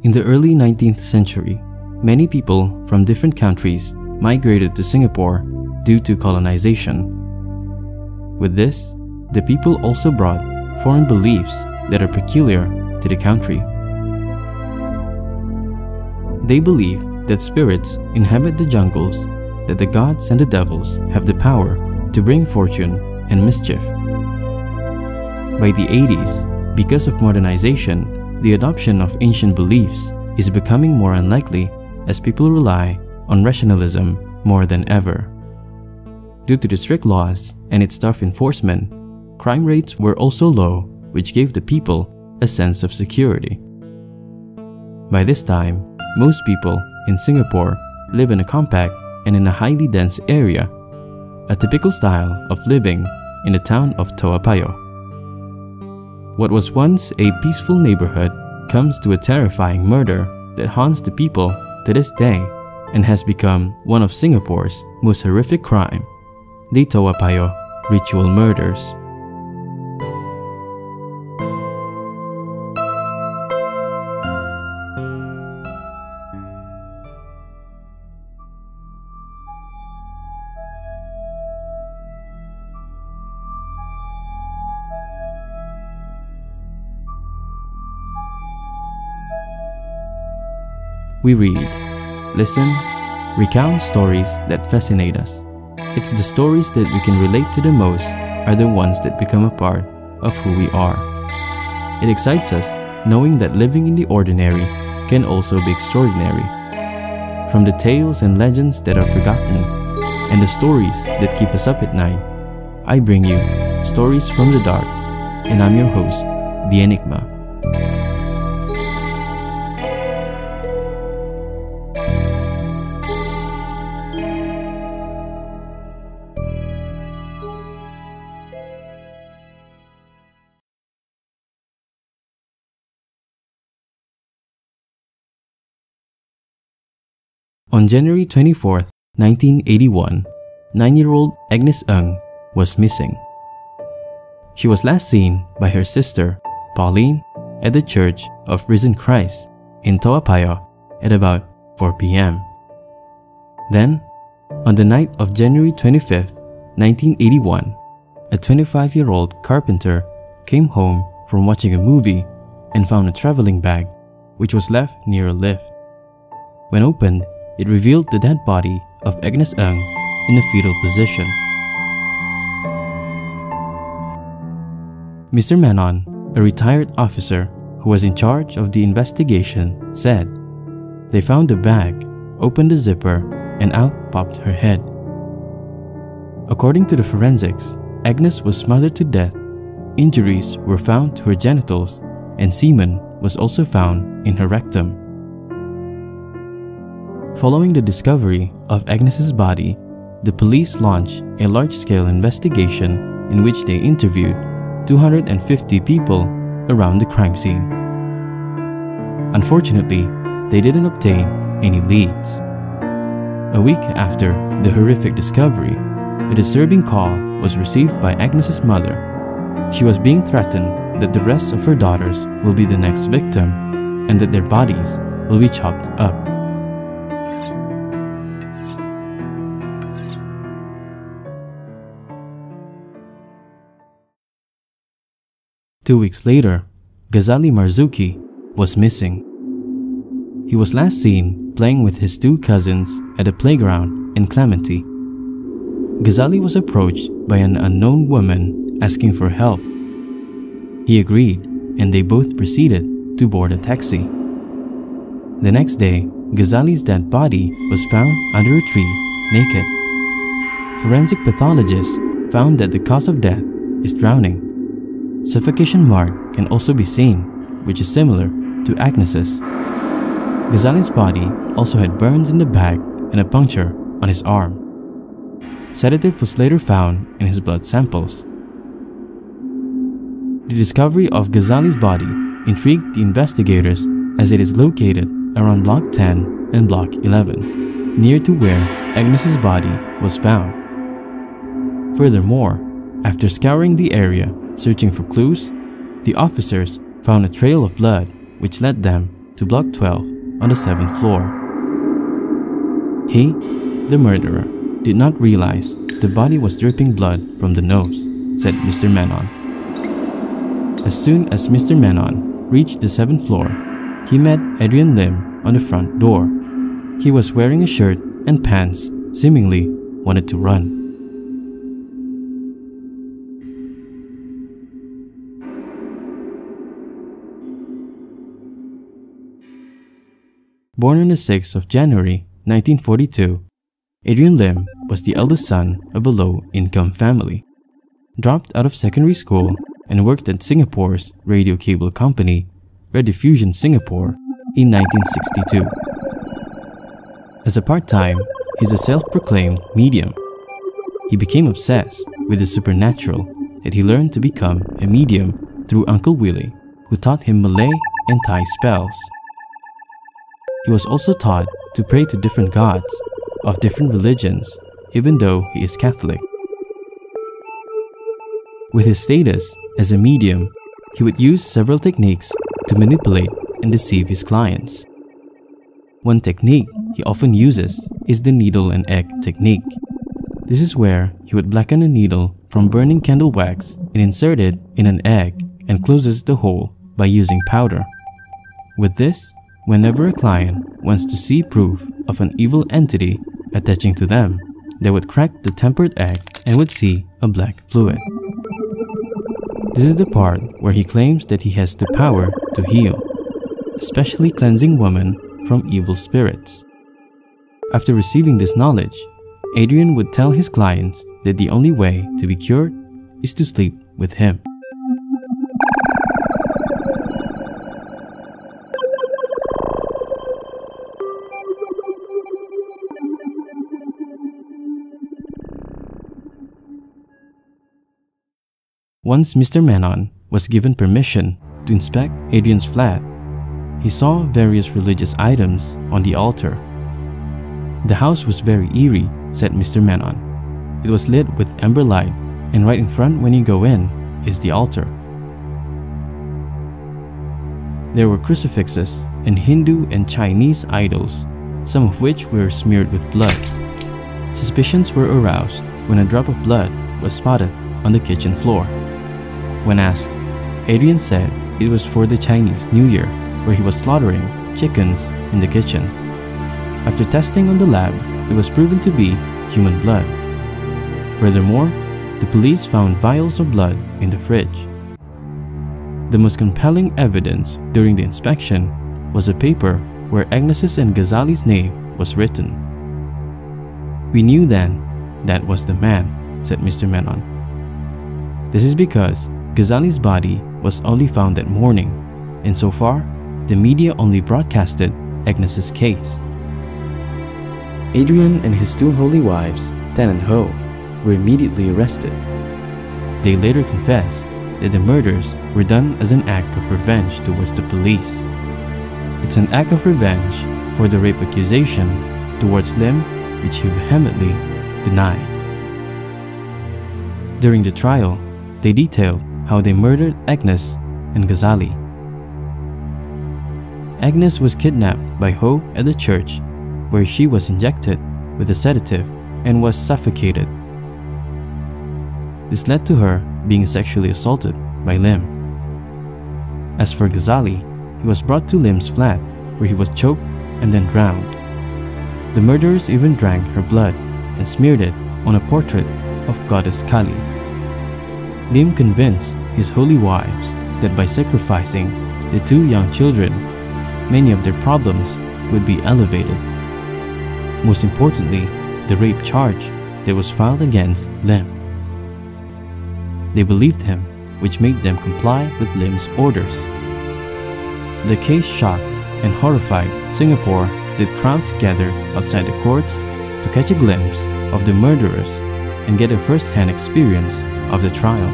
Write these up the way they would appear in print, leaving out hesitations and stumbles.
In the early 19th century, many people from different countries migrated to Singapore due to colonization. With this, the people also brought foreign beliefs that are peculiar to the country. They believe that spirits inhabit the jungles, that the gods and the devils have the power to bring fortune and mischief. By the 80s, because of modernization, the adoption of ancient beliefs is becoming more unlikely as people rely on rationalism more than ever. Due to the strict laws and its tough enforcement, crime rates were also low, which gave the people a sense of security. By this time, most people in Singapore live in a compact and in a highly dense area, a typical style of living in the town of Toa Payoh. What was once a peaceful neighborhood comes to a terrifying murder that haunts the people to this day and has become one of Singapore's most horrific crime, the Toa Payoh ritual murders. We read, listen, recount stories that fascinate us. It's the stories that we can relate to the most are the ones that become a part of who we are. It excites us knowing that living in the ordinary can also be extraordinary. From the tales and legends that are forgotten and the stories that keep us up at night, I bring you Stories from the Dark, and I'm your host, the Eniqma. On January 24, 1981, 9-year-old Agnes Ng was missing. She was last seen by her sister, Pauline, at the Church of Risen Christ in Toa Payoh at about 4 p.m. Then, on the night of January 25, 1981, a 25-year-old carpenter came home from watching a movie and found a traveling bag which was left near a lift. When opened, it revealed the dead body of Agnes Ng in a fetal position. Mr. Manon, a retired officer who was in charge of the investigation, said, "They found the bag, opened the zipper, and out popped her head." According to the forensics, Agnes was smothered to death. Injuries were found to her genitals, and semen was also found in her rectum. Following the discovery of Agnes's body, the police launched a large-scale investigation in which they interviewed 250 people around the crime scene. Unfortunately, they didn't obtain any leads. A week after the horrific discovery, a disturbing call was received by Agnes's mother. She was being threatened that the rest of her daughters will be the next victim and that their bodies will be chopped up. Two weeks later, Ghazali Marzuki was missing. He was last seen playing with his two cousins at a playground in Clementi. Ghazali was approached by an unknown woman asking for help. He agreed, and they both proceeded to board a taxi. The next day, Ghazali's dead body was found under a tree, naked. Forensic pathologists found that the cause of death is drowning. Suffocation mark can also be seen, which is similar to Agnes's. Ghazali's body also had burns in the back and a puncture on his arm. Sedative was later found in his blood samples. The discovery of Ghazali's body intrigued the investigators as it is located around Block 10 and Block 11, near to where Agnes's body was found. Furthermore, after scouring the area searching for clues, the officers found a trail of blood which led them to Block 12 on the 7th floor. He, the murderer, did not realize the body was dripping blood from the nose, said Mr. Menon. As soon as Mr. Menon reached the 7th floor, he met Adrian Lim on the front door. He was wearing a shirt and pants, seemingly wanted to run. Born on the 6th of January 1942, Adrian Lim was the eldest son of a low-income family. Dropped out of secondary school and worked at Singapore's radio cable company, Rediffusion Singapore, in 1962. As a part-time, he's a self-proclaimed medium. He became obsessed with the supernatural that he learned to become a medium through Uncle Willie, who taught him Malay and Thai spells. He was also taught to pray to different gods of different religions, even though he is Catholic. With his status as a medium, he would use several techniques to manipulate and deceive his clients. One technique he often uses is the needle and egg technique. This is where he would blacken a needle from burning candle wax and insert it in an egg and closes the hole by using powder. With this, whenever a client wants to see proof of an evil entity attaching to them, they would crack the tempered egg and would see a black fluid. This is the part where he claims that he has the power to heal, especially cleansing women from evil spirits. After receiving this knowledge, Adrian would tell his clients that the only way to be cured is to sleep with him. Once Mr. Menon was given permission to inspect Adrian's flat, he saw various religious items on the altar. The house was very eerie, said Mr. Menon. It was lit with amber light, and right in front when you go in is the altar. There were crucifixes and Hindu and Chinese idols, some of which were smeared with blood. Suspicions were aroused when a drop of blood was spotted on the kitchen floor. When asked, Adrian said it was for the Chinese New Year, where he was slaughtering chickens in the kitchen. After testing on the lab, it was proven to be human blood. Furthermore, the police found vials of blood in the fridge. The most compelling evidence during the inspection was a paper where Agnes's and Ghazali's name was written. We knew then that was the man, said Mr. Menon. This is because Ghazali's body was only found that morning, and so far, the media only broadcasted Agnes's case. Adrian and his two holy wives, Tan and Ho, were immediately arrested. They later confessed that the murders were done as an act of revenge towards the police. It's an act of revenge for the rape accusation towards Lim, which he vehemently denied. During the trial, they detailed how they murdered Agnes and Ghazali. Agnes was kidnapped by Ho at the church, where she was injected with a sedative and was suffocated. This led to her being sexually assaulted by Lim. As for Ghazali, he was brought to Lim's flat, where he was choked and then drowned. The murderers even drank her blood and smeared it on a portrait of goddess Kali. Lim convinced his holy wives that by sacrificing the two young children, many of their problems would be elevated. Most importantly, the rape charge that was filed against Lim. They believed him, which made them comply with Lim's orders. The case shocked and horrified Singapore that crowds gathered outside the courts to catch a glimpse of the murderers and get a first-hand experience of the trial.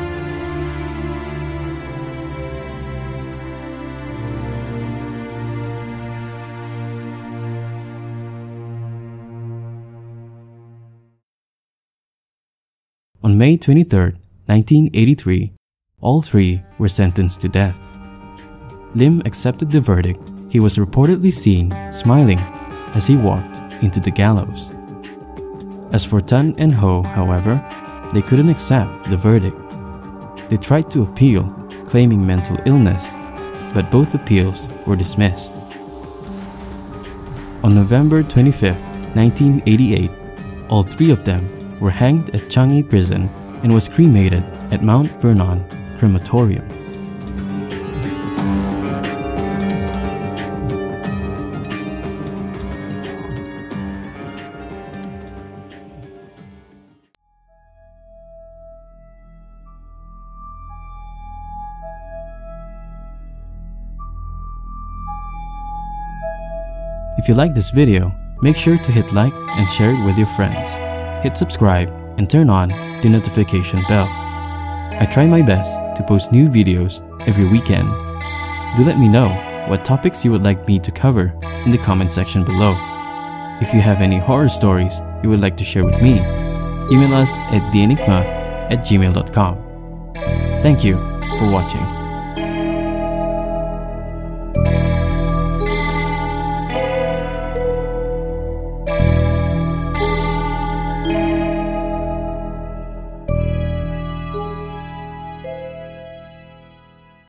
On May 23, 1983, all three were sentenced to death. Lim accepted the verdict he was reportedly seen smiling as he walked into the gallows. As for Tan and Ho, however, they couldn't accept the verdict. They tried to appeal, claiming mental illness, but both appeals were dismissed. On November 25, 1988, all three of them were hanged at Changi Prison and was cremated at Mount Vernon Crematorium. If you like this video, make sure to hit like and share it with your friends. Hit subscribe and turn on the notification bell. I try my best to post new videos every weekend. Do let me know what topics you would like me to cover in the comment section below. If you have any horror stories you would like to share with me, email us at theenigma@gmail.com. Thank you for watching.